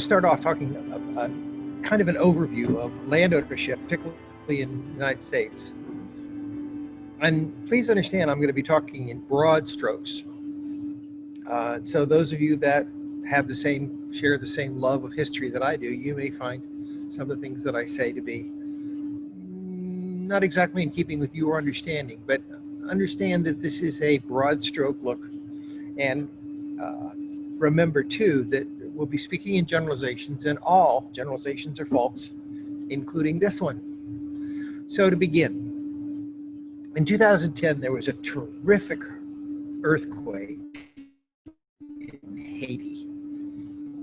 to start off talking a kind of an overview of land ownership, particularly in the United States. And please understand, I'm going to be talking in broad strokes. So those of you that have share the same love of history that I do, you may find some of the things that I say to be not exactly in keeping with your understanding, but understand that this is a broad stroke look. And remember too, that we'll be speaking in generalizations, and all generalizations are false, including this one. So to begin, in 2010, there was a terrific earthquake in Haiti.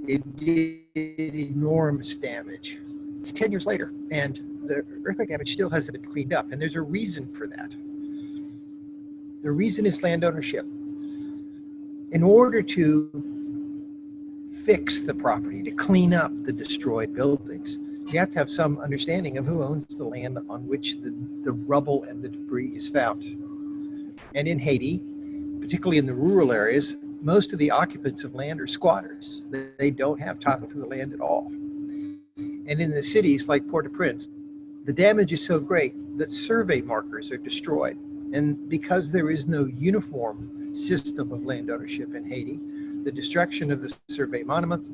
It did enormous damage. It's 10 years later, and the earthquake damage still hasn't been cleaned up, and there's a reason for that. The reason is land ownership. In order to fix the property, to clean up the destroyed buildings, you have to have some understanding of who owns the land on which the rubble and the debris is found. And in Haiti, particularly in the rural areas, most of the occupants of land are squatters. They don't have title to the land at all. And in the cities like Port-au-Prince, the damage is so great that survey markers are destroyed. And because there is no uniform system of land ownership in Haiti, the destruction of the survey monuments,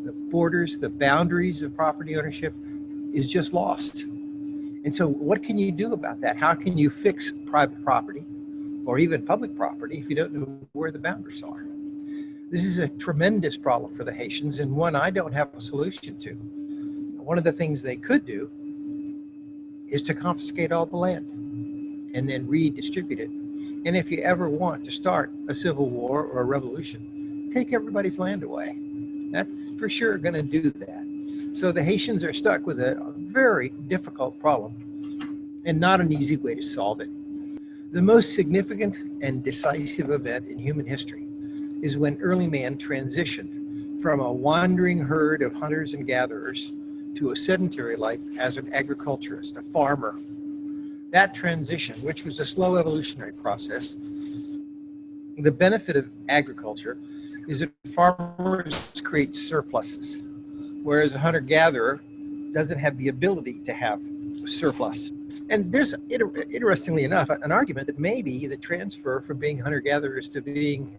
the borders, the boundaries of property ownership is just lost. And so what can you do about that? How can you fix private property or even public property if you don't know where the boundaries are? This is a tremendous problem for the Haitians, and one I don't have a solution to. One of the things they could do is to confiscate all the land and then redistribute it. And if you ever want to start a civil war or a revolution, take everybody's land away. That's for sure going to do that. So the Haitians are stuck with a very difficult problem and not an easy way to solve it. The most significant and decisive event in human history is when early man transitioned from a wandering herd of hunters and gatherers to a sedentary life as an agriculturist, a farmer. That transition, which was a slow evolutionary process, the benefit of agriculture is that farmers create surpluses, whereas a hunter-gatherer doesn't have the ability to have a surplus. And there's, interestingly enough, an argument that maybe the transfer from being hunter-gatherers to being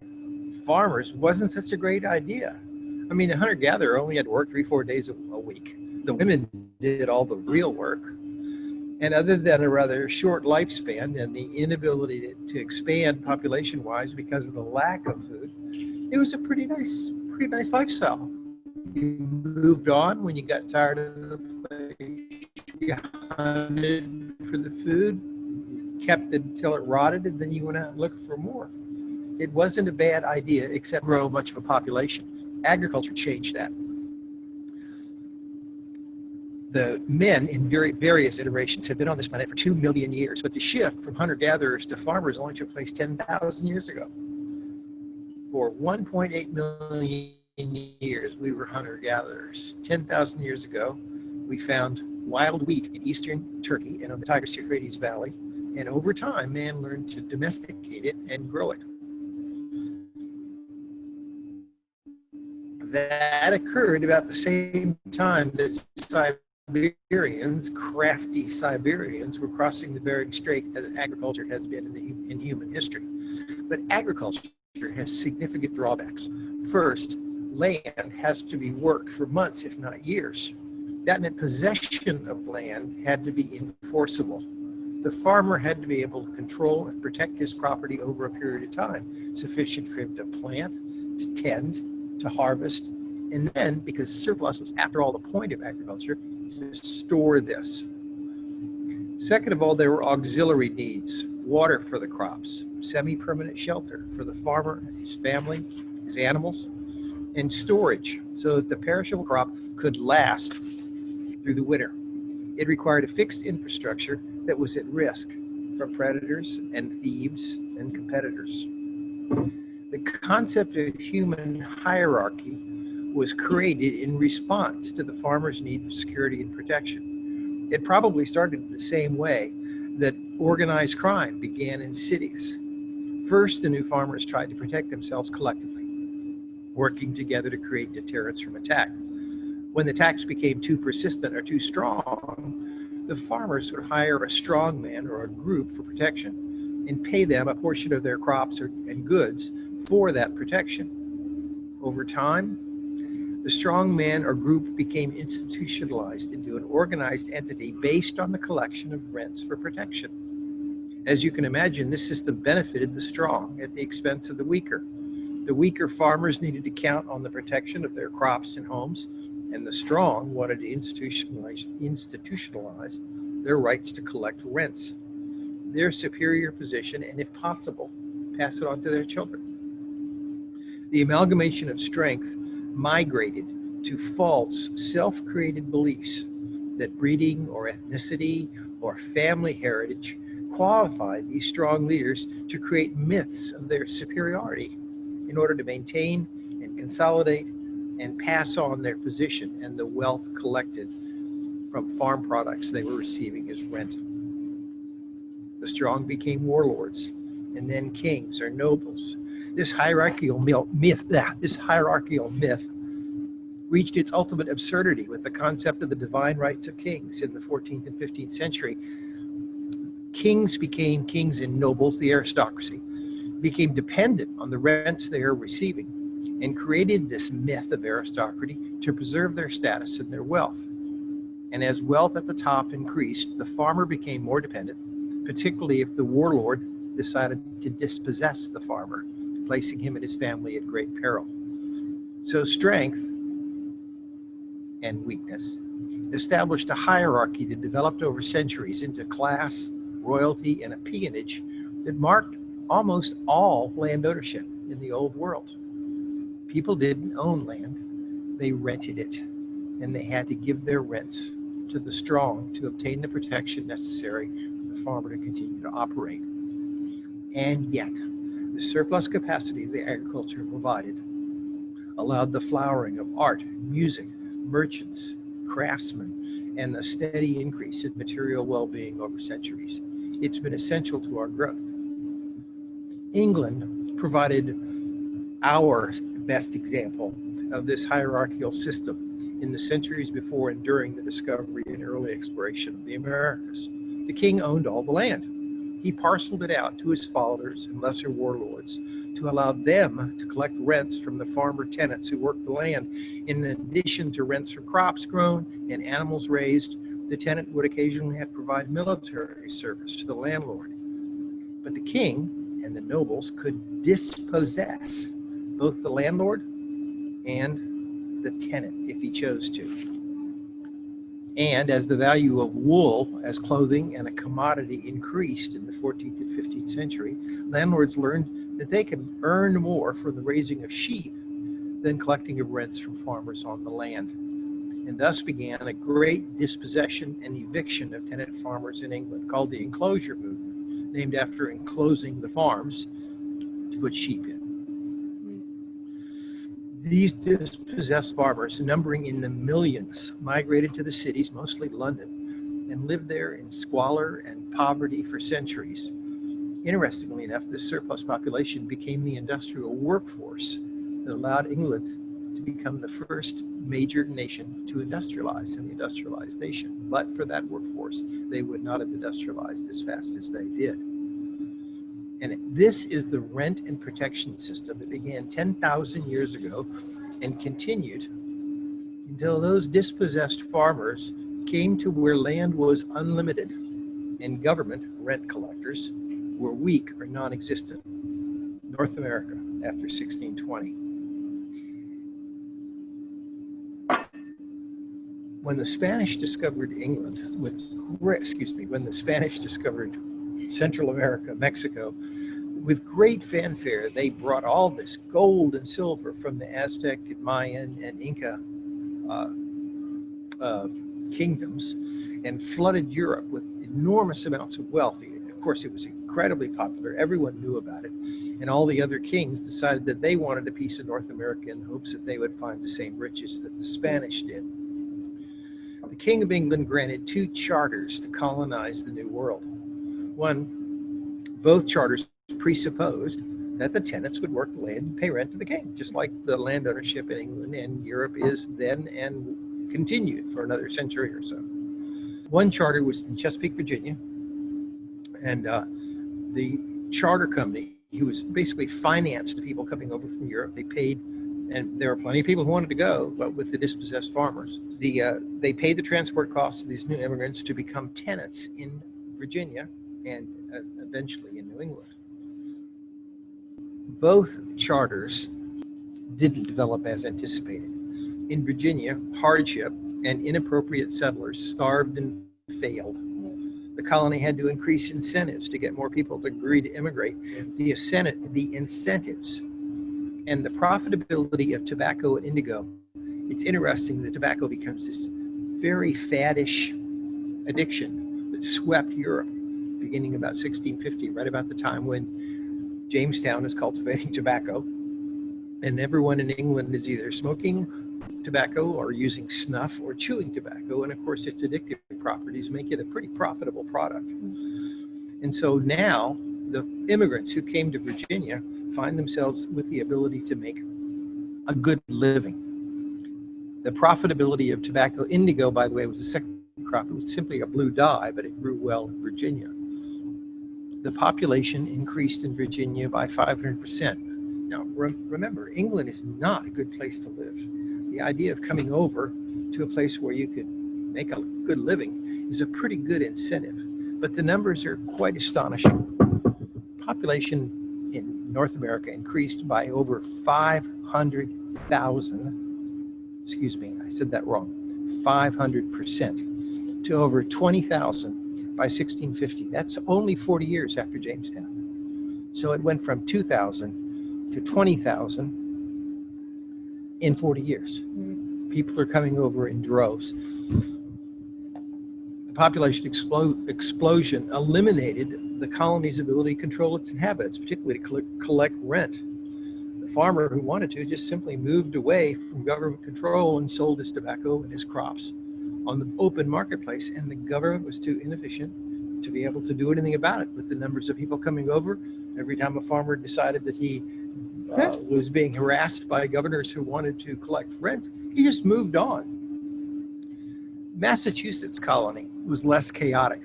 farmers wasn't such a great idea. I mean, the hunter-gatherer only had to work 3-4 days a week. The women did all the real work. And other than a rather short lifespan and the inability to expand population-wise because of the lack of food, it was a pretty nice lifestyle. You moved on when you got tired of the place. You hunted for the food, you kept it until it rotted, and then you went out and looked for more. It wasn't a bad idea, except grow much of a population. Agriculture changed that. The men in various iterations have been on this planet for 2 million years, but the shift from hunter-gatherers to farmers only took place 10,000 years ago. For 1.8 million years, we were hunter-gatherers. 10,000 years ago, we found wild wheat in eastern Turkey and on the Tigris-Euphrates Valley, and over time, man learned to domesticate it and grow it. That occurred about the same time that Siberians, crafty Siberians, were crossing the Bering Strait, as agriculture has been in human history. But agriculture has significant drawbacks. First, land has to be worked for months, if not years. That meant possession of land had to be enforceable. The farmer had to be able to control and protect his property over a period of time, sufficient for him to plant, to tend, to harvest, and then, because surplus was, after all, the point of agriculture, to store this. Second of all, there were auxiliary needs: water for the crops, semi-permanent shelter for the farmer, his family, his animals, and storage so that the perishable crop could last through the winter. It required a fixed infrastructure that was at risk from predators and thieves and competitors. The concept of human hierarchy was created in response to the farmer's need for security and protection. It probably started the same way that organized crime began in cities. First, the new farmers tried to protect themselves collectively. working together to create deterrence from attack. When the attacks became too persistent or too strong, the farmers would hire a strong man or a group for protection and pay them a portion of their crops and goods for that protection. Over time, the strong man or group became institutionalized into an organized entity based on the collection of rents for protection. As you can imagine, this system benefited the strong at the expense of the weaker. The weaker farmers needed to count on the protection of their crops and homes, and the strong wanted to institutionalize their rights to collect rents, their superior position, and if possible, pass it on to their children. The amalgamation of strength migrated to false, self-created beliefs that breeding or ethnicity or family heritage qualified these strong leaders to create myths of their superiority in order to maintain and consolidate and pass on their position and the wealth collected from farm products they were receiving as rent. The strong became warlords and then kings or nobles. This hierarchical myth reached its ultimate absurdity with the concept of the divine rights of kings in the 14th and 15th century. Kings became kings and nobles, the aristocracy, became dependent on the rents they are receiving and created this myth of aristocracy to preserve their status and their wealth. And as wealth at the top increased, the farmer became more dependent, particularly if the warlord decided to dispossess the farmer, placing him and his family at great peril. So strength and weakness established a hierarchy that developed over centuries into class, royalty, and a peonage that marked almost all land ownership in the old world. People didn't own land, they rented it, and they had to give their rents to the strong to obtain the protection necessary for the farmer to continue to operate. And yet, the surplus capacity the agriculture provided allowed the flowering of art, music, merchants, craftsmen, and a steady increase in material well-being over centuries. It's been essential to our growth. England provided our best example of this hierarchical system in the centuries before and during the discovery and early exploration of the Americas. The king owned all the land. He parceled it out to his followers and lesser warlords to allow them to collect rents from the farmer tenants who worked the land. In addition to rents from crops grown and animals raised, the tenant would occasionally have to provide military service to the landlord. But the king and the nobles could dispossess both the landlord and the tenant if he chose to. And as the value of wool as clothing and a commodity increased in the 14th and 15th century, landlords learned that they could earn more from the raising of sheep than collecting of rents from farmers on the land. And thus began a great dispossession and eviction of tenant farmers in England, called the enclosure movement, named after enclosing the farms to put sheep in. These dispossessed farmers, numbering in the millions, migrated to the cities, mostly London, and lived there in squalor and poverty for centuries. Interestingly enough, this surplus population became the industrial workforce that allowed England to become the first major nation to industrialize in the industrialized nation. But for that workforce, they would not have industrialized as fast as they did. And this is the rent and protection system that began 10,000 years ago and continued until those dispossessed farmers came to where land was unlimited and government rent collectors were weak or non-existent. North America after 1620. When the Spanish discovered England when the Spanish discovered Central America, Mexico, with great fanfare, they brought all this gold and silver from the Aztec and Mayan and Inca kingdoms and flooded Europe with enormous amounts of wealth. Of course, it was incredibly popular. Everyone knew about it. And all the other kings decided that they wanted a piece of North America in the hopes that they would find the same riches that the Spanish did. The King of England granted 2 charters to colonize the New World. Both charters presupposed that the tenants would work the land and pay rent to the king, just like the land ownership in England and Europe is then and continued for another century or so. One charter was in Chesapeake, Virginia, and the charter company, who was basically financed the people coming over from Europe. They paid, and there were plenty of people who wanted to go, but with the dispossessed farmers, they paid the transport costs of these new immigrants to become tenants in Virginia and eventually in New England. Both charters didn't develop as anticipated. In Virginia, hardship and inappropriate settlers starved and failed. The colony had to increase incentives to get more people to agree to immigrate. The incentives and the profitability of tobacco and indigo. It's interesting that tobacco becomes this very faddish addiction that swept Europe beginning about 1650, right about the time when Jamestown is cultivating tobacco. And everyone in England is either smoking tobacco or using snuff or chewing tobacco. And of course, its addictive properties make it a pretty profitable product. And so now the immigrants who came to Virginia find themselves with the ability to make a good living. The profitability of tobacco indigo, by the way, was the second crop. It was simply a blue dye, but it grew well in Virginia. The population increased in Virginia by 500%. Now, remember, England is not a good place to live. The idea of coming over to a place where you could make a good living is a pretty good incentive, but the numbers are quite astonishing. Population in North America increased by over 500,000, excuse me, I said that wrong, 500% to over 20,000 by 1650. That's only 40 years after Jamestown. So it went from 2,000 to 20,000 in 40 years. People are coming over in droves. The population explosion eliminated the colony's ability to control its inhabitants, particularly to collect rent. The farmer who wanted to just simply moved away from government control and sold his tobacco and his crops on the open marketplace, and the government was too inefficient to be able to do anything about it. With the numbers of people coming over, every time a farmer decided that he was being harassed by governors who wanted to collect rent, he just moved on. Massachusetts colony was less chaotic.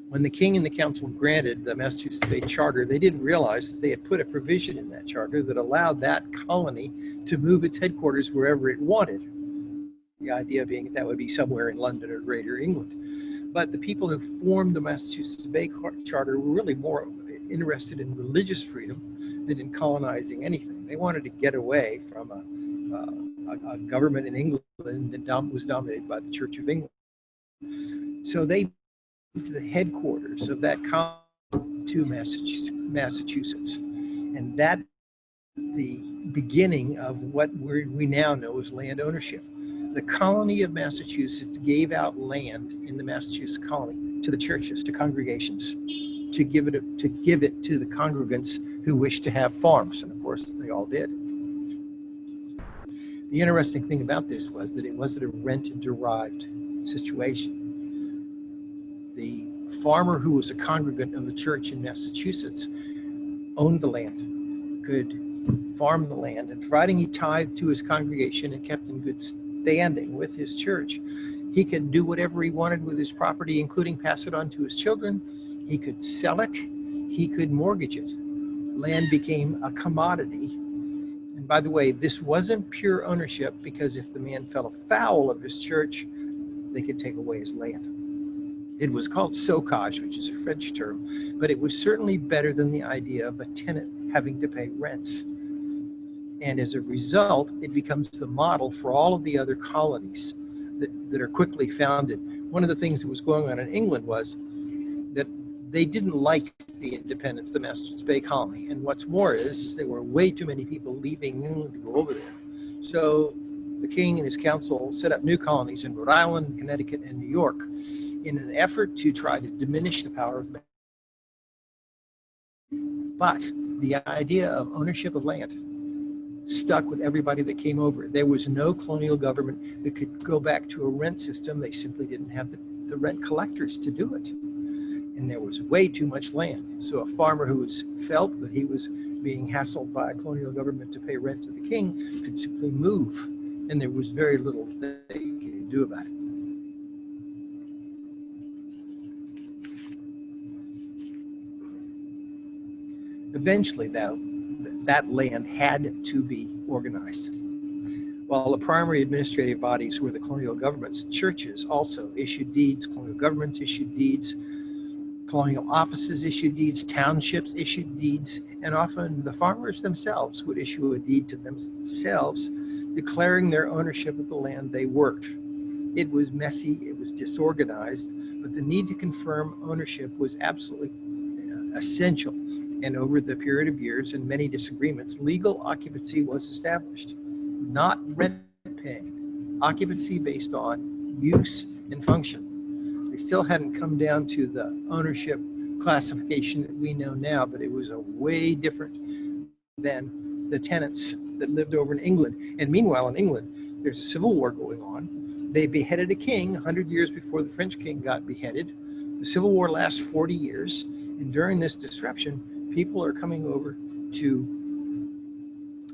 When the king and the council granted the Massachusetts Bay Charter, they didn't realize that they had put a provision in that charter that allowed that colony to move its headquarters wherever it wanted. The idea being that would be somewhere in London or Greater England. But the people who formed the Massachusetts Bay Charter were really more interested in religious freedom than in colonizing anything. They wanted to get away from a government in England that was dominated by the Church of England. So they moved the headquarters of that colony to Massachusetts. And that the beginning of what we now know as land ownership. The colony of Massachusetts gave out land in the Massachusetts colony to the churches, to congregations, to give it to the congregants who wished to have farms, and of course they all did. The interesting thing about this was that it wasn't a rent-derived situation. The farmer who was a congregant of the church in Massachusetts owned the land, could farm the land, and providing he tithed to his congregation and kept in good standing with his church, he could do whatever he wanted with his property, including pass it on to his children. He could sell it, he could mortgage it. Land became a commodity. And by the way, this wasn't pure ownership, because if the man fell afoul of his church, they could take away his land. It was called socage, which is a French term, but it was certainly better than the idea of a tenant having to pay rents. And as a result, it becomes the model for all of the other colonies that are quickly founded. One of the things that was going on in England was that they didn't like the independence of the Massachusetts Bay Colony. And what's more is there were way too many people leaving England to go over there. So the king and his council set up new colonies in Rhode Island, Connecticut, and New York in an effort to try to diminish the power of man. But the idea of ownership of land stuck with everybody that came over. There was no colonial government that could go back to a rent system. They simply didn't have the rent collectors to do it. and there was way too much land. So a farmer who felt that he was being hassled by a colonial government to pay rent to the king could simply move, and there was very little they could do about it. Eventually, though, that land had to be organized. While the primary administrative bodies were the colonial governments, churches also issued deeds, colonial governments issued deeds, colonial offices issued deeds, townships issued deeds, and often the farmers themselves would issue a deed to themselves, declaring their ownership of the land they worked. It was messy, it was disorganized, but the need to confirm ownership was absolutely essential. And over the period of years and many disagreements, legal occupancy was established. Not rent paying, occupancy based on use and function. They still hadn't come down to the ownership classification that we know now, but it was a way different than the tenants that lived over in England. And meanwhile, in England, there's a civil war going on. They beheaded a king 100 years before the French king got beheaded. The Civil War lasts 40 years, and during this disruption, people are coming over to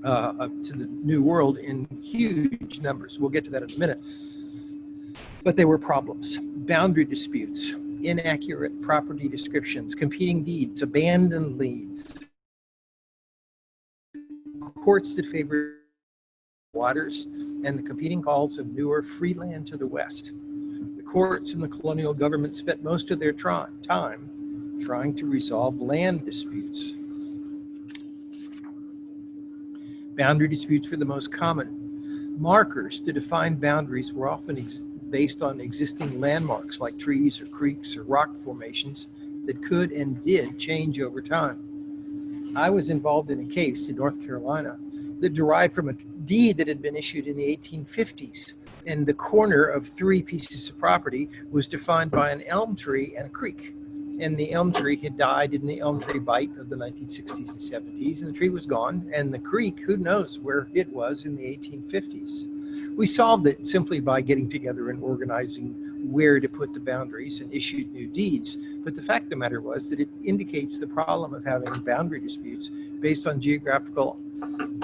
the New World in huge numbers. We'll get to that in a minute. But there were problems, boundary disputes, inaccurate property descriptions, competing deeds, abandoned leads, courts that favored waters, and the competing calls of newer free land to the west. The courts and the colonial government spent most of their time trying to resolve land disputes. Boundary disputes were the most common. Markers to define boundaries were often based on existing landmarks like trees or creeks or rock formations that could and did change over time. I was involved in a case in North Carolina that derived from a deed that had been issued in the 1850s, and the corner of 3 pieces of property was defined by an elm tree and a creek. And the elm tree had died in the elm tree bite of the 1960s and 70s, and the tree was gone, and the creek, who knows where it was in the 1850s. We solved it simply by getting together and organizing where to put the boundaries and issued new deeds. But the fact of the matter was that it indicates the problem of having boundary disputes based on geographical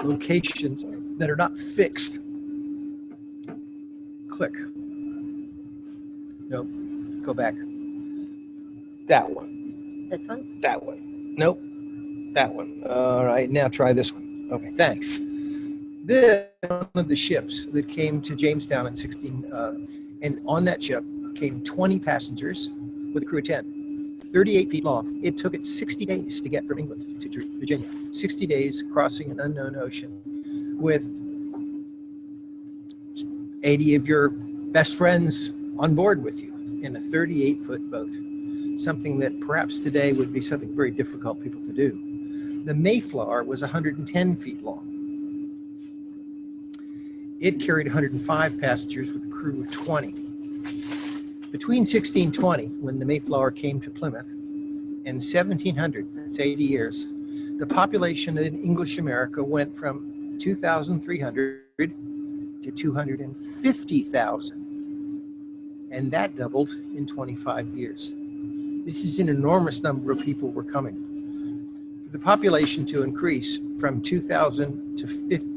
locations that are not fixed. Click. Nope. Go back. That one. This one? That one. Nope. That one. All right, now try this one. Okay, thanks. This is one of the ships that came to Jamestown in 16, and on that ship came 20 passengers with a crew of 10, 38 feet long. It took it 60 days to get from England to Virginia. 60 days crossing an unknown ocean with 80 of your best friends on board with you in a 38-foot boat. Something that perhaps today would be something very difficult for people to do. The Mayflower was 110 feet long. It carried 105 passengers with a crew of 20. Between 1620, when the Mayflower came to Plymouth, and 1700, that's 80 years, the population in English America went from 2,300 to 250,000. And that doubled in 25 years. This is an enormous number of people were coming. For the population to increase from 2,000 to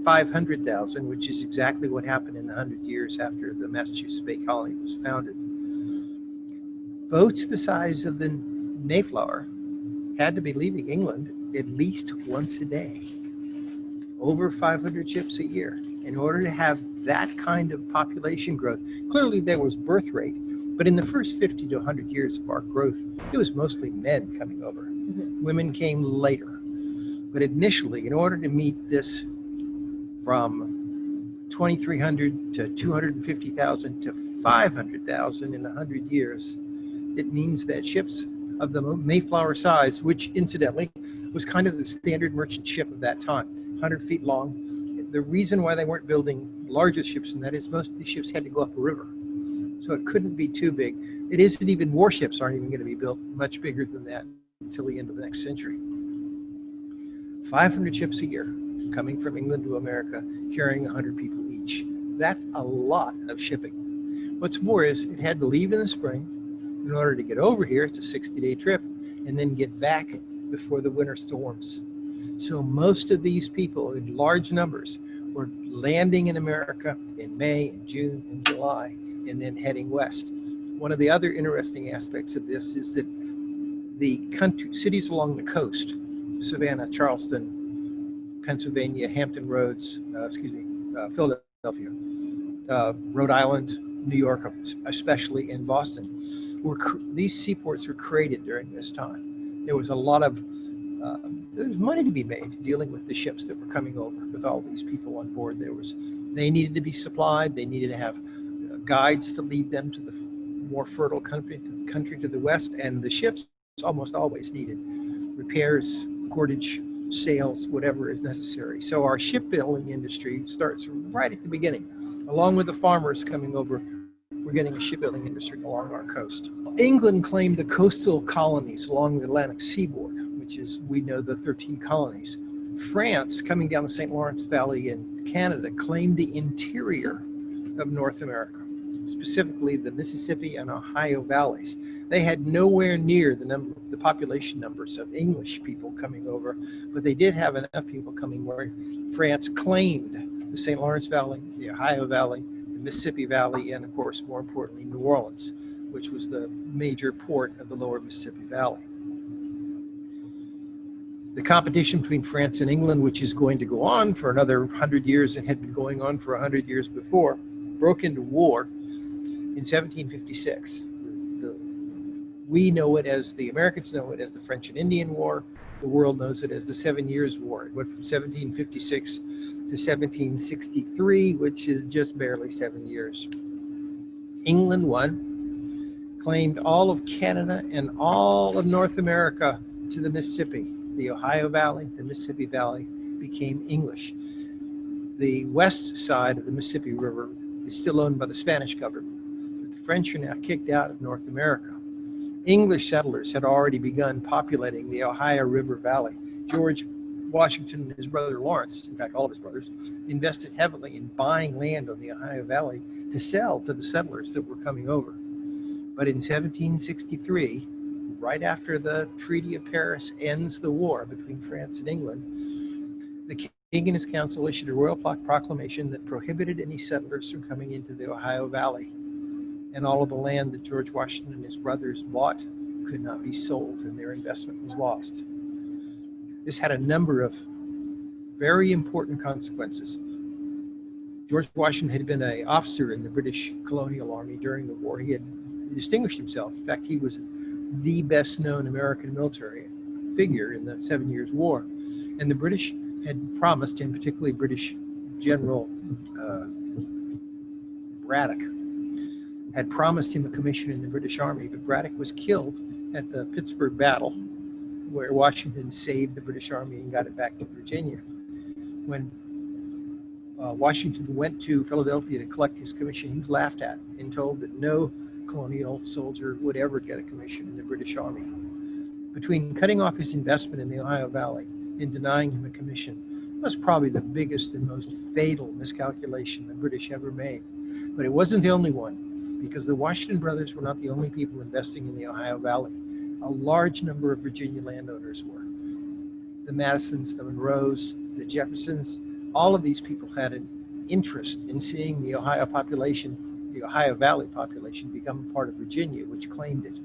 500,000, which is exactly what happened in the 100 years after the Massachusetts Bay Colony was founded, boats the size of the Mayflower had to be leaving England at least once a day. Over 500 ships a year. In order to have that kind of population growth, clearly there was birth rate, but in the first 50 to 100 years of our growth, it was mostly men coming over. Mm-hmm. Women came later. But initially, in order to meet this from 2,300 to 250,000 to 500,000 in 100 years, it means that ships of the Mayflower size, which incidentally was kind of the standard merchant ship of that time, 100 feet long. The reason why they weren't building larger ships than that is most of the ships had to go up a river. So it couldn't be too big. It isn't even, warships aren't even going to be built much bigger than that until the end of the next century. 500 ships a year coming from England to America, carrying 100 people each. That's a lot of shipping. What's more is it had to leave in the spring In order to get over here, it's a 60-day trip, and then get back before the winter storms. So most of these people in large numbers were landing in America in May and June and July, and then heading west. One of the other interesting aspects of this is that the cities along the coast, Savannah, Charleston, Pennsylvania, Hampton Roads, Philadelphia, Rhode Island, New York, especially in Boston, these seaports were created during this time. There was a lot of there was money to be made dealing with the ships that were coming over with all these people on board. They needed to be supplied. They needed to have guides to lead them to the more fertile country to the west, and the ships almost always needed repairs, cordage, sails, whatever is necessary. So our shipbuilding industry starts right at the beginning. Along with the farmers coming over, we're getting a shipbuilding industry along our coast. England claimed the coastal colonies along the Atlantic seaboard, which is, we know, the 13 colonies. France, coming down the St. Lawrence Valley in Canada, claimed the interior of North America, specifically the Mississippi and Ohio valleys. They had nowhere near the population numbers of English people coming over, but they did have enough people coming where France claimed the St. Lawrence Valley, the Ohio Valley, the Mississippi Valley, and of course, more importantly, New Orleans, which was the major port of the lower Mississippi Valley. The competition between France and England, which is going to go on for another 100 years and had been going on for 100 years before, broke into war in 1756. We know it as, the Americans know it as the French and Indian War. The world knows it as the 7 Years' War. It went from 1756 to 1763, which is just barely 7 years. England won, claimed all of Canada and all of North America to the Mississippi. The Ohio Valley, the Mississippi Valley became English. The west side of the Mississippi River is still owned by the Spanish government, but the French are now kicked out of North America. English settlers had already begun populating the Ohio River Valley. George Washington and his brother Lawrence, in fact all of his brothers, invested heavily in buying land on the Ohio Valley to sell to the settlers that were coming over. But in 1763, right after the Treaty of Paris ends the war between France and England, the King and his council issued a royal proclamation that prohibited any settlers from coming into the Ohio Valley. And all of the land that George Washington and his brothers bought could not be sold, and their investment was lost. This had a number of very important consequences. George Washington had been an officer in the British colonial army during the war. He had distinguished himself. In fact, he was the best known American military figure in the 7 Years' War. And the British had promised him, particularly British General Braddock, had promised him a commission in the British Army, but Braddock was killed at the Pittsburgh Battle, where Washington saved the British Army and got it back to Virginia. When Washington went to Philadelphia to collect his commission, he was laughed at and told that no colonial soldier would ever get a commission in the British Army. Between cutting off his investment in the Ohio Valley and denying him a commission, that was probably the biggest and most fatal miscalculation the British ever made. But it wasn't the only one, because the Washington brothers were not the only people investing in the Ohio Valley. A large number of Virginia landowners were. The Madisons, the Monroes, the Jeffersons, all of these people had an interest in seeing the Ohio population, the Ohio Valley population, become a part of Virginia, which claimed it.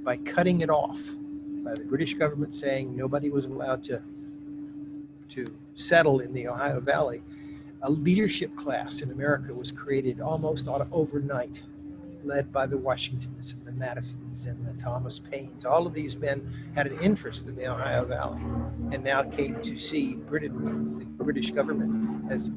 By cutting it off, by the British government saying nobody was allowed to settle in the Ohio Valley, a leadership class in America was created almost overnight, led by the Washingtons and the Madisons and the Thomas Paines. All of these men had an interest in the Ohio Valley and now came to see the British government as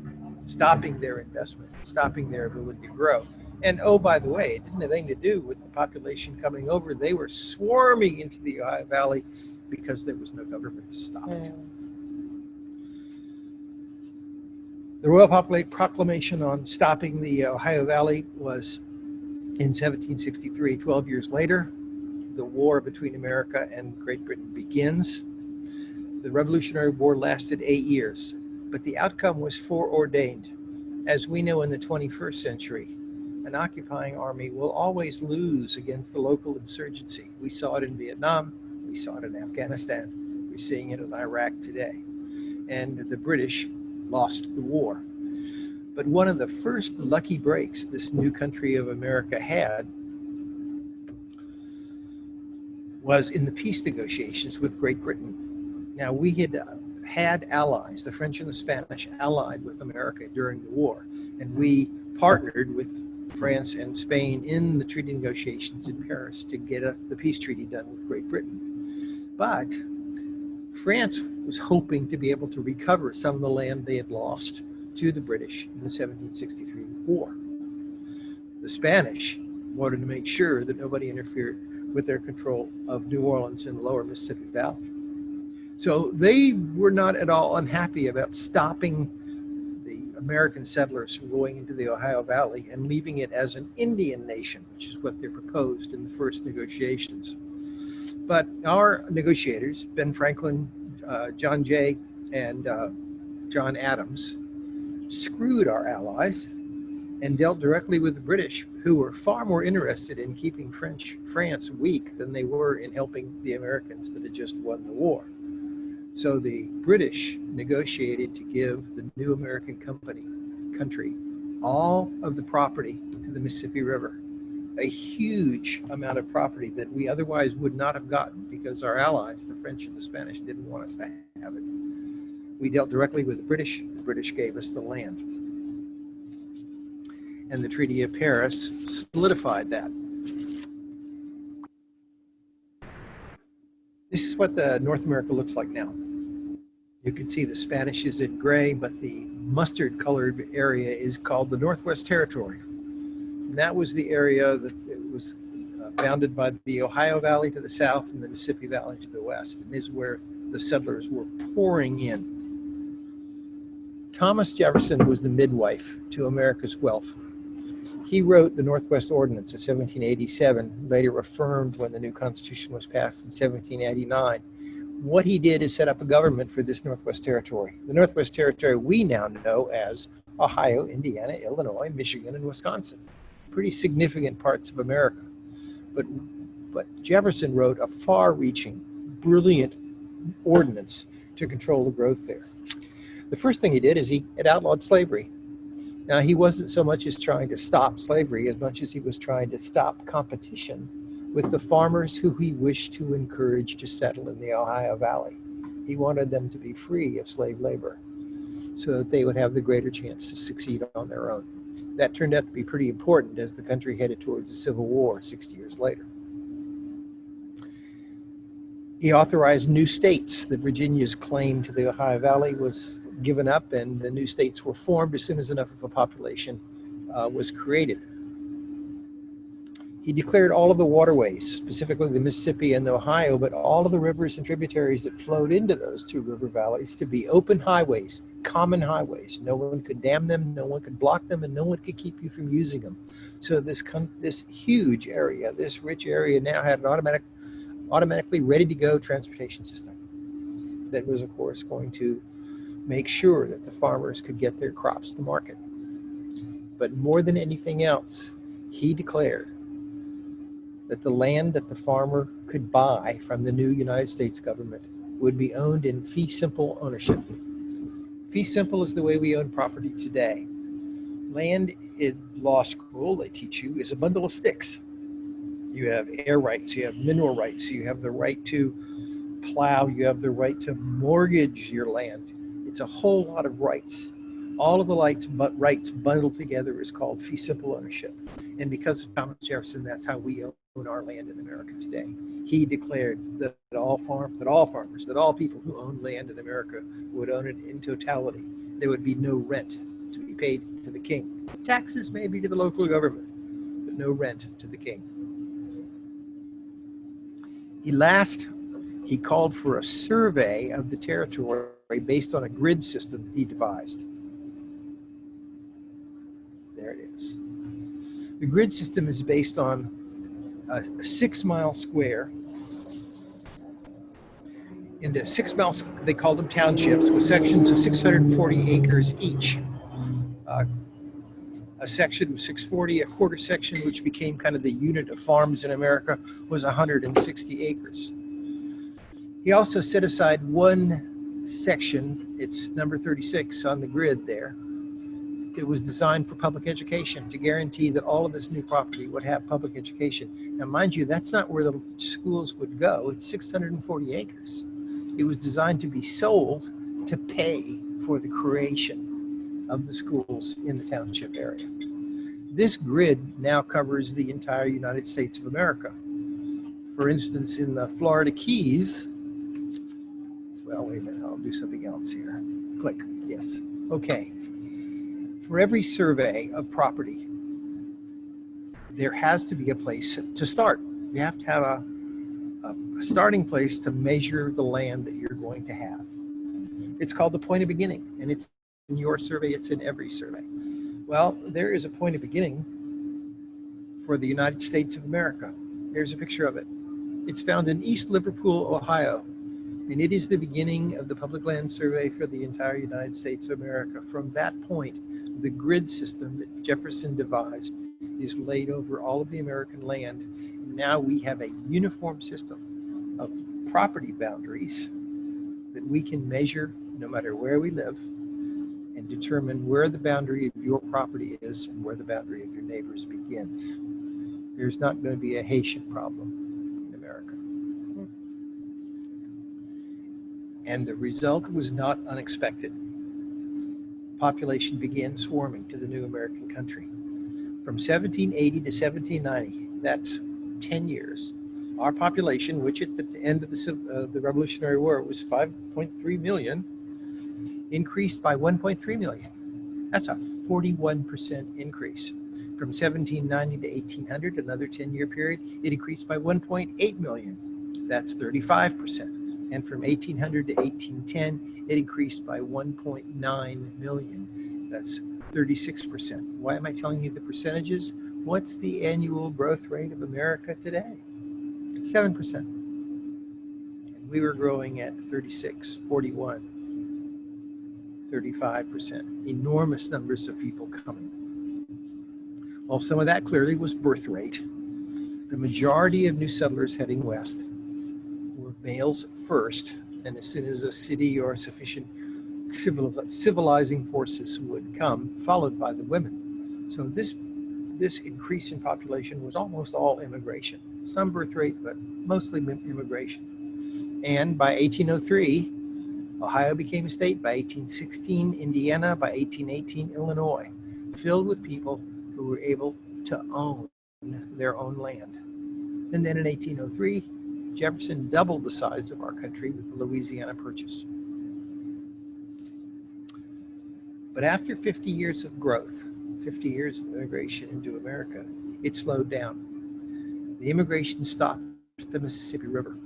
stopping their investment, stopping their ability to grow. And oh, by the way, it didn't have anything to do with the population coming over. They were swarming into the Ohio Valley because there was no government to stop it. The Royal Proclamation on stopping the Ohio Valley was in 1763. 12 years later, the war between America and Great Britain begins. The Revolutionary War lasted 8 years, but the outcome was foreordained. As we know in the 21st century, an occupying army will always lose against the local insurgency. We saw it in Vietnam, we saw it in Afghanistan, we're seeing it in Iraq today. And the British lost the war. But one of the first lucky breaks this new country of America had was in the peace negotiations with Great Britain. Now, we had allies, the French and the Spanish allied with America during the war, and we partnered with France and Spain in the treaty negotiations in Paris to get us the peace treaty done with Great Britain. But France was hoping to be able to recover some of the land they had lost to the British in the 1763 war. The Spanish wanted to make sure that nobody interfered with their control of New Orleans and the lower Mississippi Valley. So they were not at all unhappy about stopping the American settlers from going into the Ohio Valley and leaving it as an Indian nation, which is what they proposed in the first negotiations. But our negotiators, Ben Franklin, John Jay, and John Adams, screwed our allies and dealt directly with the British, who were far more interested in keeping France weak than they were in helping the Americans that had just won the war. So the British negotiated to give the new American country all of the property to the Mississippi River, a huge amount of property that we otherwise would not have gotten because our allies, the French and the Spanish, didn't want us to have it. We dealt directly with the British gave us the land. And the Treaty of Paris solidified that. This is what the North America looks like now. You can see the Spanish is in gray, but the mustard colored area is called the Northwest Territory. And that was the area that it was bounded by the Ohio Valley to the south and the Mississippi Valley to the west. And this is where the settlers were pouring in. Thomas Jefferson was the midwife to America's wealth. He wrote the Northwest Ordinance of 1787, later affirmed when the new Constitution was passed in 1789. What he did is set up a government for this Northwest Territory. The Northwest Territory we now know as Ohio, Indiana, Illinois, Michigan, and Wisconsin. Pretty significant parts of America. But Jefferson wrote a far-reaching, brilliant ordinance to control the growth there. The first thing he did is he had outlawed slavery. Now, he wasn't so much as trying to stop slavery as much as he was trying to stop competition with the farmers who he wished to encourage to settle in the Ohio Valley. He wanted them to be free of slave labor so that they would have the greater chance to succeed on their own. That turned out to be pretty important as the country headed towards the Civil War 60 years later. He authorized new states. That Virginia's claim to the Ohio Valley was given up, and the new states were formed as soon as enough of a population was created. He declared all of the waterways, specifically the Mississippi and the Ohio, but all of the rivers and tributaries that flowed into those two river valleys to be open highways, common highways. No one could dam them, no one could block them, and no one could keep you from using them. So this huge area, this rich area now had an automatically ready-to-go transportation system that was, of course, going to make sure that the farmers could get their crops to market. But more than anything else, he declared that the land that the farmer could buy from the new United States government would be owned in fee simple ownership. Fee simple is the way we own property today. Land in law school, they teach you, is a bundle of sticks. You have air rights, you have mineral rights, you have the right to plow, you have the right to mortgage your land. It's a whole lot of rights. All of the rights bundled together is called fee simple ownership. And because of Thomas Jefferson, that's how we own our land in America today. He declared that all people who own land in America would own it in totality. There would be no rent to be paid to the king. Taxes maybe to the local government, but no rent to the king. He called for a survey of the territory based on a grid system that he devised. There it is. The grid system is based on a 6-mile square into 6 miles, they called them townships, with sections of 640 acres each. A section was 640, a quarter section, which became kind of the unit of farms in America, was 160 acres. He also set aside one section, it's number 36 on the grid there. It was designed for public education to guarantee that all of this new property would have public education. Now, mind you, that's not where the schools would go. It's 640 acres. It was designed to be sold to pay for the creation of the schools in the township area. This grid now covers the entire United States of America. For instance, in the Florida Keys, well, wait a minute, I'll do something else here. Click, yes, okay. For every survey of property, there has to be a place to start. You have to have a starting place to measure the land that you're going to have. It's called the point of beginning, and it's in your survey, it's in every survey. Well, there is a point of beginning for the United States of America. Here's a picture of it. It's found in East Liverpool, Ohio, and it is the beginning of the public land survey for the entire United States of America. From that point, the grid system that Jefferson devised is laid over all of the American land. And now we have a uniform system of property boundaries that we can measure no matter where we live and determine where the boundary of your property is and where the boundary of your neighbors begins. There's not going to be a Haitian problem in America. And the result was not unexpected. Population began swarming to the new American country. From 1780 to 1790, that's 10 years, our population, which at the end of the Revolutionary War was 5.3 million, increased by 1.3 million. That's a 41% increase. From 1790 to 1800, another 10-year period, it increased by 1.8 million. That's 35%. And from 1800 to 1810, it increased by 1.9 million. That's 36%. Why am I telling you the percentages? What's the annual growth rate of America today? 7%. And we were growing at 36, 41, 35%. Enormous numbers of people coming. Well, some of that clearly was birth rate. The majority of new settlers heading west were males first, and as soon as a city or sufficient civilizing forces would come, followed by the women. So this increase in population was almost all immigration. Some birth rate, but mostly immigration. And by 1803, Ohio became a state. By 1816, Indiana. By 1818, Illinois, filled with people who were able to own their own land. And then in 1803, Jefferson doubled the size of our country with the Louisiana Purchase. But after 50 years of growth, 50 years of immigration into America, it slowed down. The immigration stopped at the Mississippi River.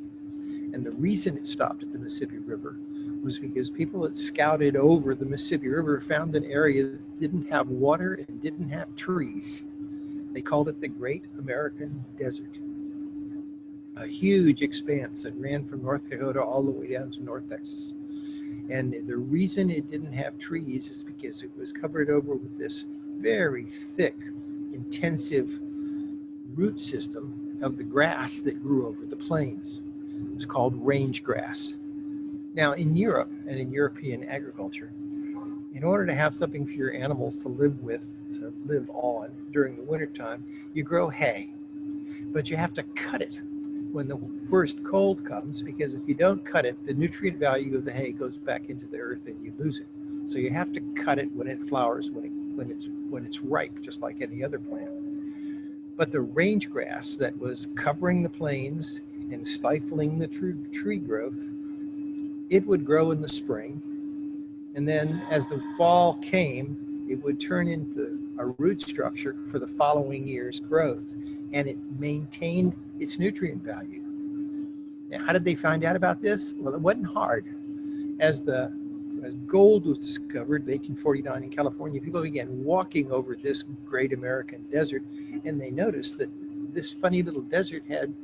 And the reason it stopped at the Mississippi River was because people that scouted over the Mississippi River found an area that didn't have water and didn't have trees. They called it the Great American Desert. A huge expanse that ran from North Dakota all the way down to North Texas. And the reason it didn't have trees is because it was covered over with this very thick, intensive root system of the grass that grew over the plains. It was called range grass. Now, in Europe and in European agriculture, in order to have something for your animals to live with, to live on during the wintertime, you grow hay. But you have to cut it when the first cold comes, because if you don't cut it, the nutrient value of the hay goes back into the earth and you lose it. So you have to cut it when it flowers, when it's ripe, just like any other plant. But the range grass that was covering the plains and stifling the tree growth, it would grow in the spring. And then as the fall came, it would turn into a root structure for the following year's growth. And it maintained its nutrient value. Now, how did they find out about this? Well, it wasn't hard. As gold was discovered in 1849 in California, people began walking over this great American desert, and they noticed that this funny little desert had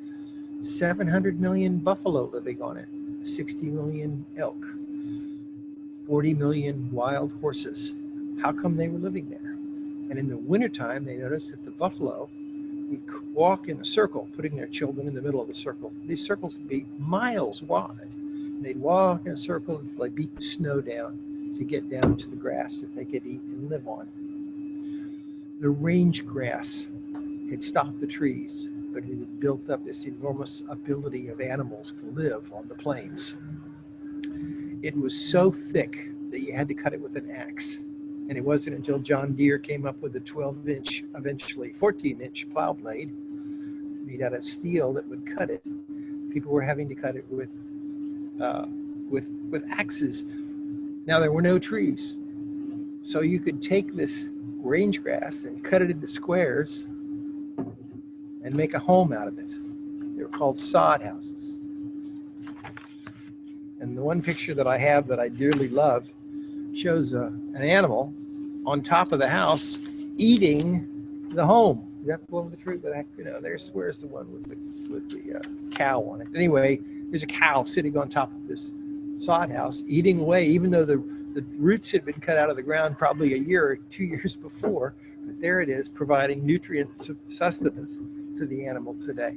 700 million buffalo living on it, 60 million elk, 40 million wild horses. How come they were living there? And in the wintertime, they noticed that the buffalo would walk in a circle, putting their children in the middle of the circle. These circles would be miles wide. They'd walk in a circle until they beat the snow down to get down to the grass that they could eat and live on. The range grass had stopped the trees, but it had built up this enormous ability of animals to live on the plains. It was so thick that you had to cut it with an axe. And it wasn't until John Deere came up with a 12-inch, eventually 14-inch plow blade made out of steel that would cut it. People were having to cut it with axes. Now there were no trees, so you could take this range grass and cut it into squares and make a home out of it. They were called sod houses. And the one picture that I have that I dearly love shows an animal on top of the house eating the home. Is that the one with the tree? Where's the one with the cow on it? Anyway, there's a cow sitting on top of this sod house eating away, even though the roots had been cut out of the ground probably a year or 2 years before. But there it is, providing nutrient sustenance to the animal today.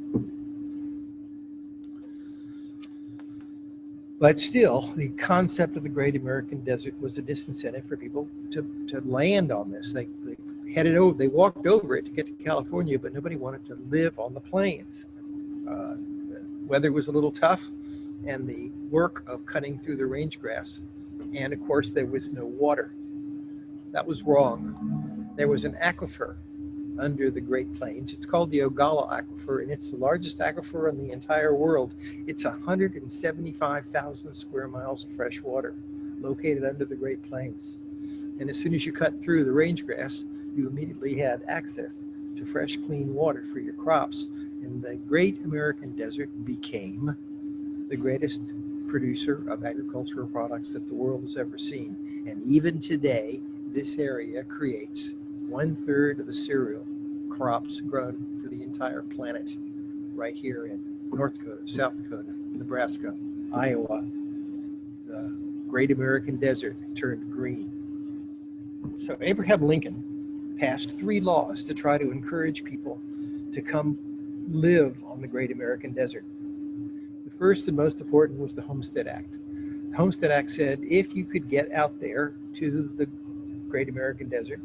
But still, the concept of the Great American Desert was a disincentive for people to land on this. They headed over, they walked over it to get to California, but nobody wanted to live on the plains. The weather was a little tough, and the work of cutting through the range grass, and of course there was no water. That was wrong. There was an aquifer under the Great Plains. It's called the Ogallala Aquifer, and it's the largest aquifer in the entire world. It's 175,000 square miles of fresh water located under the Great Plains. And as soon as you cut through the range grass, you immediately had access to fresh, clean water for your crops. And the Great American Desert became the greatest producer of agricultural products that the world has ever seen. And even today, this area creates 1/3 of the cereal crops grown for the entire planet right here in North Dakota, South Dakota, Nebraska, Iowa. The Great American Desert turned green. So Abraham Lincoln passed 3 laws to try to encourage people to come live on the Great American Desert. The first and most important was the Homestead Act. The Homestead Act said if you could get out there to the Great American Desert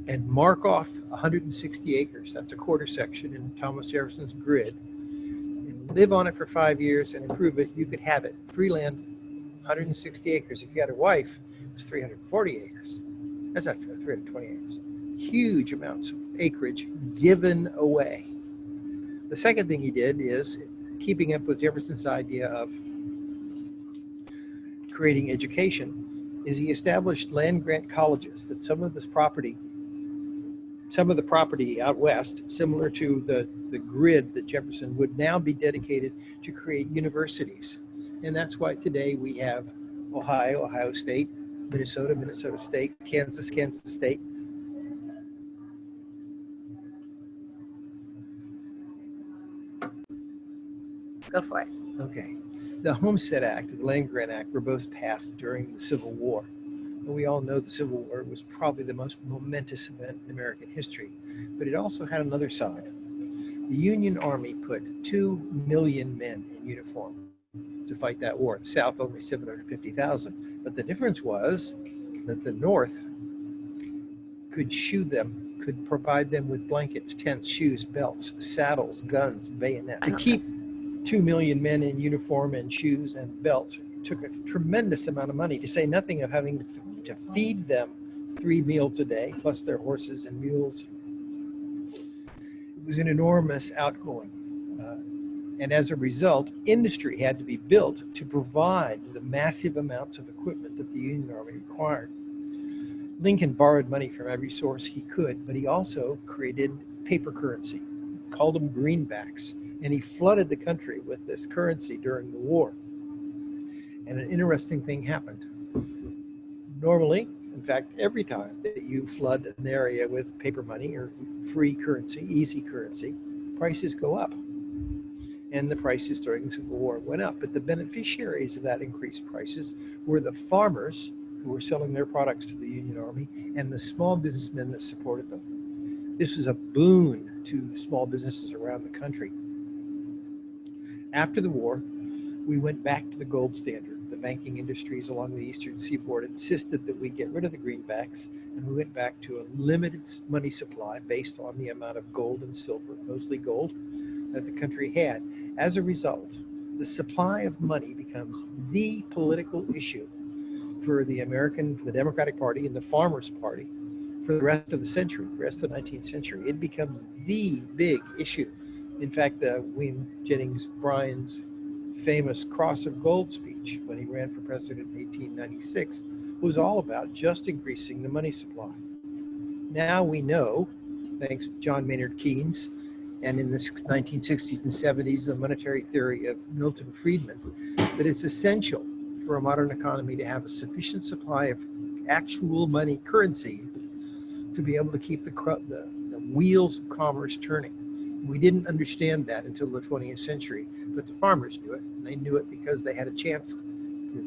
and mark off 160 acres, that's a quarter section in Thomas Jefferson's grid, and live on it for 5 years and improve it, you could have it. Free land, 160 acres. If you had a wife, it was 340 acres. That's not 320 acres. Huge amounts of acreage given away. The second thing he did is, keeping up with Jefferson's idea of creating education, is he established land grant colleges that some of the property out west, similar to the grid that Jefferson, would now be dedicated to create universities. And that's why today we have Ohio State, Minnesota State, Kansas State. Go for it. Okay. The Homestead Act and the Land Grant Act were both passed during the Civil War. And we all know the Civil War was probably the most momentous event in American history, but it also had another side. The Union Army put 2 million men in uniform to fight that war. The South only 750,000. But the difference was that the North could shoe them, could provide them with blankets, tents, shoes, belts, saddles, guns, bayonets. To keep 2 million men in uniform and shoes and belts took a tremendous amount of money, to say nothing of having to feed them 3 meals a day, plus their horses and mules. It was an enormous outgoing. And as a result, industry had to be built to provide the massive amounts of equipment that the Union Army required. Lincoln borrowed money from every source he could, but he also created paper currency, called them greenbacks, and he flooded the country with this currency during the war. And an interesting thing happened. Normally, in fact, every time that you flood an area with paper money or free currency, easy currency, prices go up. And the prices during the Civil War went up. But the beneficiaries of that increased prices were the farmers who were selling their products to the Union Army and the small businessmen that supported them. This was a boon to small businesses around the country. After the war, we went back to the gold standard. The banking industries along the eastern seaboard insisted that we get rid of the greenbacks, and we went back to a limited money supply based on the amount of gold and silver, mostly gold, that the country had. As a result, the supply of money becomes the political issue for the Democratic Party and the Farmers Party for the rest of the century, the rest of the 19th century. It becomes the big issue. In fact, William Jennings Bryan's famous Cross of Gold speech when he ran for president in 1896 was all about just increasing the money supply. Now we know, thanks to John Maynard Keynes, and in the 1960s and 70s, the monetary theory of Milton Friedman, that it's essential for a modern economy to have a sufficient supply of actual money, currency, to be able to keep the wheels of commerce turning. We didn't understand that until the 20th century, but the farmers knew it. And they knew it because they had a chance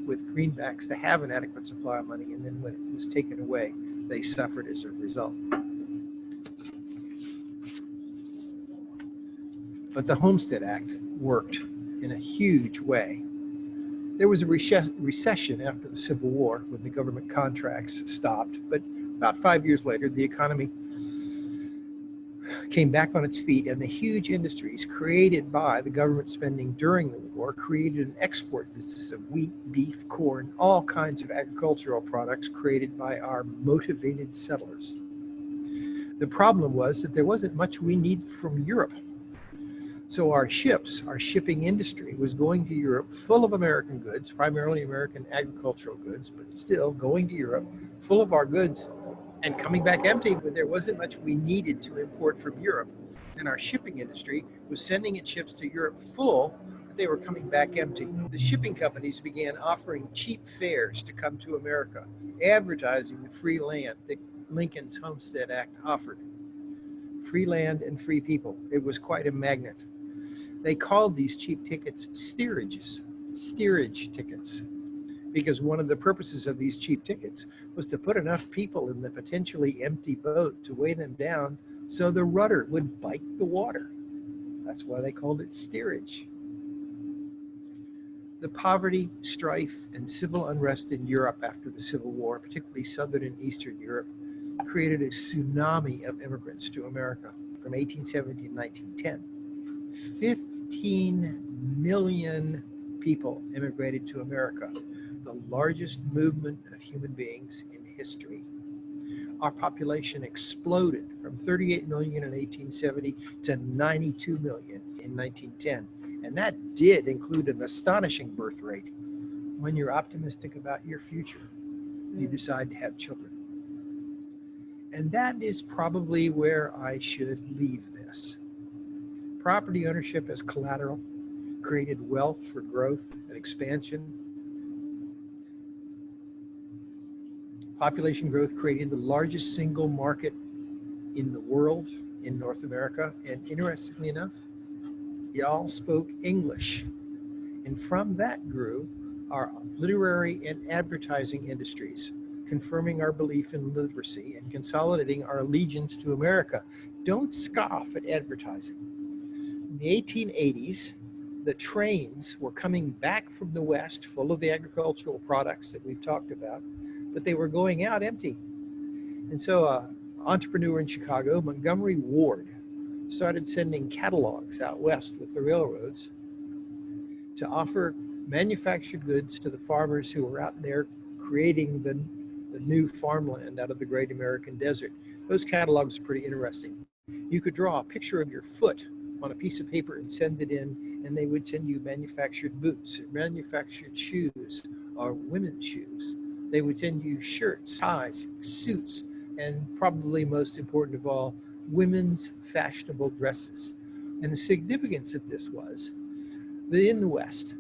with greenbacks to have an adequate supply of money, and then when it was taken away, they suffered as a result. But the Homestead Act worked in a huge way. There was a recession after the Civil War when the government contracts stopped, but about 5 years later, the economy came back on its feet, and the huge industries created by the government spending during the war created an export business of wheat, beef, corn, all kinds of agricultural products created by our motivated settlers. The problem was that there wasn't much we needed from Europe. So our ships, our shipping industry was going to Europe full of American goods, primarily American agricultural goods, but still going to Europe full of our goods and coming back empty, but there wasn't much we needed to import from Europe. And our shipping industry was sending its ships to Europe full, but they were coming back empty. The shipping companies began offering cheap fares to come to America, advertising the free land that Lincoln's Homestead Act offered. Free land and free people. It was quite a magnet. They called these cheap tickets steerage tickets, because one of the purposes of these cheap tickets was to put enough people in the potentially empty boat to weigh them down so the rudder would bite the water. That's why they called it steerage. The poverty, strife, and civil unrest in Europe after the Civil War, particularly Southern and Eastern Europe, created a tsunami of immigrants to America from 1870 to 1910. 15 million people immigrated to America, the largest movement of human beings in history. Our population exploded from 38 million in 1870 to 92 million in 1910. And that did include an astonishing birth rate. When you're optimistic about your future, you decide to have children. And that is probably where I should leave this. Property ownership as collateral created wealth for growth and expansion. Population growth created the largest single market in the world in North America. And interestingly enough, it all spoke English. And from that grew our literary and advertising industries, confirming our belief in literacy and consolidating our allegiance to America. Don't scoff at advertising. In the 1880s, the trains were coming back from the West full of the agricultural products that we've talked about, but they were going out empty. And so an entrepreneur in Chicago, Montgomery Ward, started sending catalogs out west with the railroads to offer manufactured goods to the farmers who were out there creating the new farmland out of the great American desert. Those catalogs are pretty interesting. You could draw a picture of your foot on a piece of paper and send it in, and they would send you manufactured boots, manufactured shoes, or women's shoes. They would send you shirts, ties, suits, and probably most important of all, women's fashionable dresses. And the significance of this was that in the West,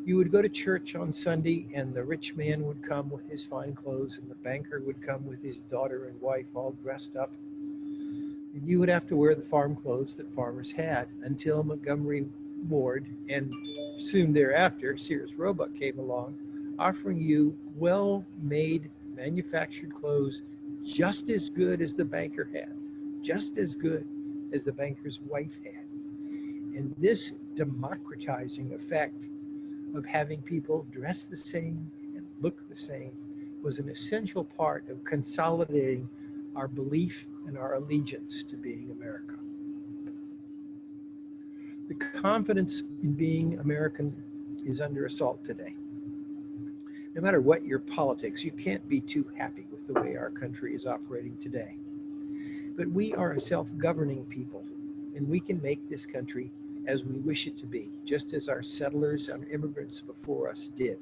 you would go to church on Sunday and the rich man would come with his fine clothes and the banker would come with his daughter and wife all dressed up. And you would have to wear the farm clothes that farmers had until Montgomery Ward and soon thereafter Sears Roebuck came along, offering you well-made manufactured clothes just as good as the banker had, just as good as the banker's wife had. And this democratizing effect of having people dress the same and look the same was an essential part of consolidating our belief and our allegiance to being America. The confidence in being American is under assault today. No matter what your politics, you can't be too happy with the way our country is operating today. But we are a self-governing people, and we can make this country as we wish it to be, just as our settlers and immigrants before us did.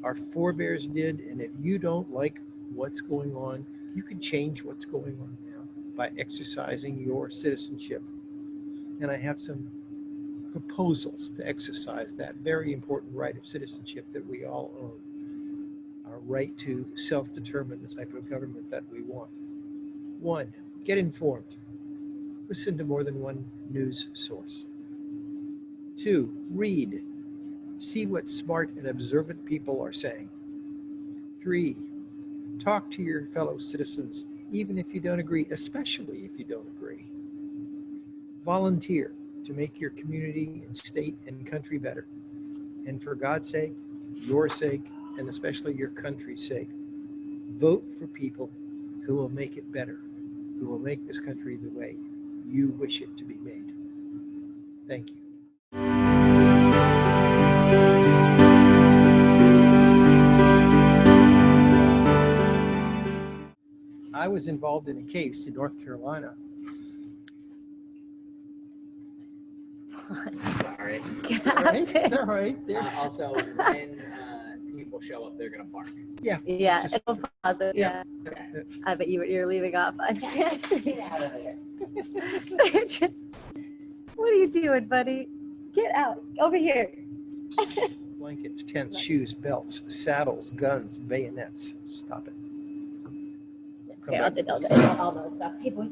Our forebears did, and if you don't like what's going on, you can change what's going on now by exercising your citizenship. And I have some proposals to exercise that very important right of citizenship that we all own. Our right to self-determine the type of government that we want. 1, get informed. Listen to more than one news source. 2, read. See what smart and observant people are saying. 3, talk to your fellow citizens, even if you don't agree, especially if you don't agree. Volunteer to make your community and state and country better. And for God's sake, your sake, and especially your country's sake, vote for people who will make it better, who will make this country the way you wish it to be made. Thank you. I was involved in a case in North Carolina. Sorry. It's all right. Also, when people show up, they're gonna bark. Yeah. Yeah, Just- it'll pause it. Yeah. Yeah. I bet you're leaving off. I can't. Get out of there. What are you doing, buddy? Get out. Over here. Blankets, tents, shoes, belts, saddles, guns, bayonets. Stop it. Okay, I'll know stuff. Hey, boys.